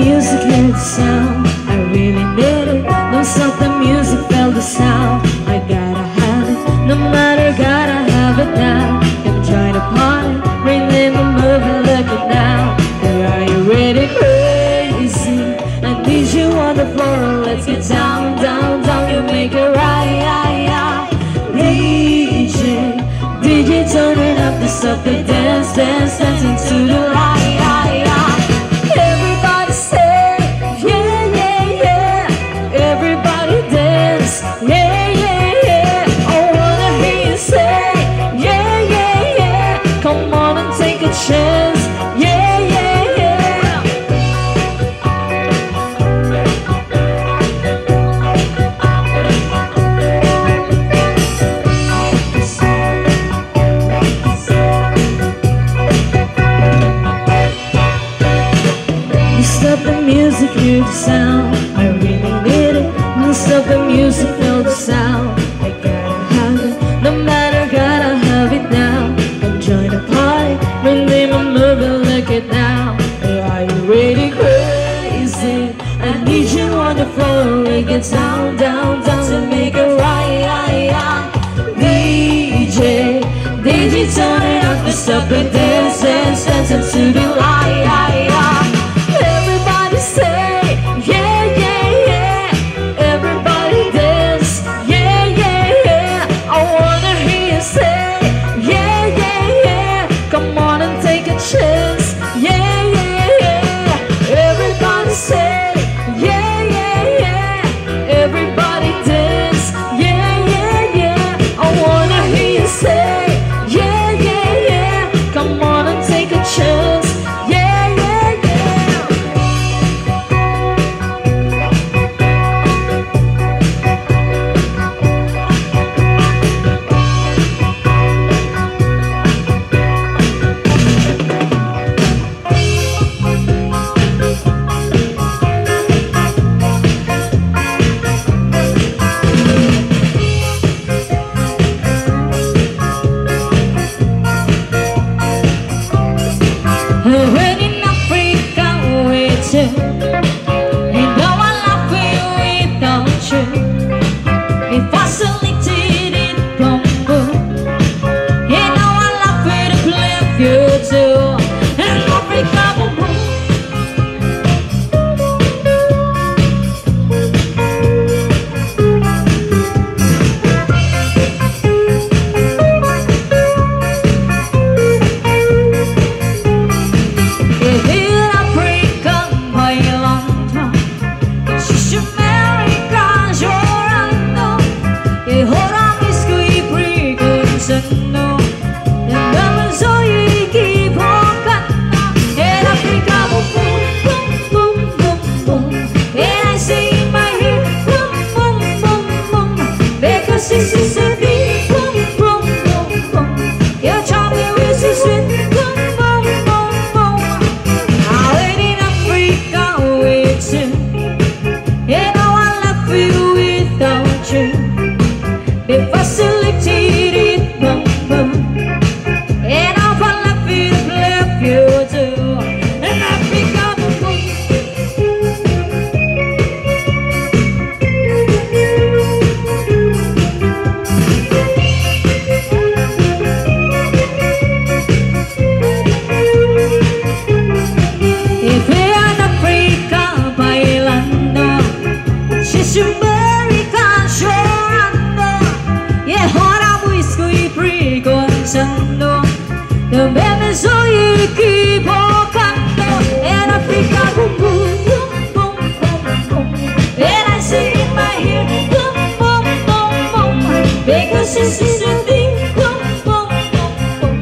music, hear the sound. I really need it. Don't stop the music, feel the sound. I gotta have it, no matter, gotta have it now. I'm trying to party, bring in the movie, look it now. Are you ready, crazy? I need you on the floor, let's get down, down, down. You make it right, DJ, DJ, turn it up, to stop the dance, dance, dance into the light. Everybody say, yeah, yeah, yeah. Everybody dance, yeah, yeah, yeah. I wanna hear you say, yeah, yeah, yeah. Come on and take a chance, yeah, yeah, yeah. Stop the music, hear the sound. I really need it. Don't stop the music, feel the sound. I gotta have it, no matter, gotta have it now. I'm join the party, bring my movie, look it now. Are you ready, crazy? I need you on the floor, we get down, down, down to make it right. DJ, DJ, turn it up, to stop the dance, dance, dance into the light. Everybody say, yeah, yeah, yeah. Everybody dance, yeah, yeah, yeah. I wanna hear you say, yeah, yeah, yeah. Come on and take a chance, yeah, yeah, yeah. Everybody say, yeah, yeah, yeah. Everybody dance, yeah, yeah, yeah. I wanna hear you say, yeah, yeah, yeah. Come on and take a chance, yeah, yeah, yeah. When in Africa with you, you know I love you without you. If I selected it from you, you know I love you to play with you too. In Africa, boom, boom. This is a big boom, boom, boom, boom. Your chocolate is sweet, boom, boom, boom, boom. I wait in Africa with you. You know I love you without you. If I selected it, boom, boom. And I love you to play with you too. In Africa, boom, boom. The babies so you keep on coming. And Africa, boom, boom, boom, boom, boom, boom. And I say in my ear, boom, boom, boom, boom. Because this is the thing, boom, boom, boom, boom.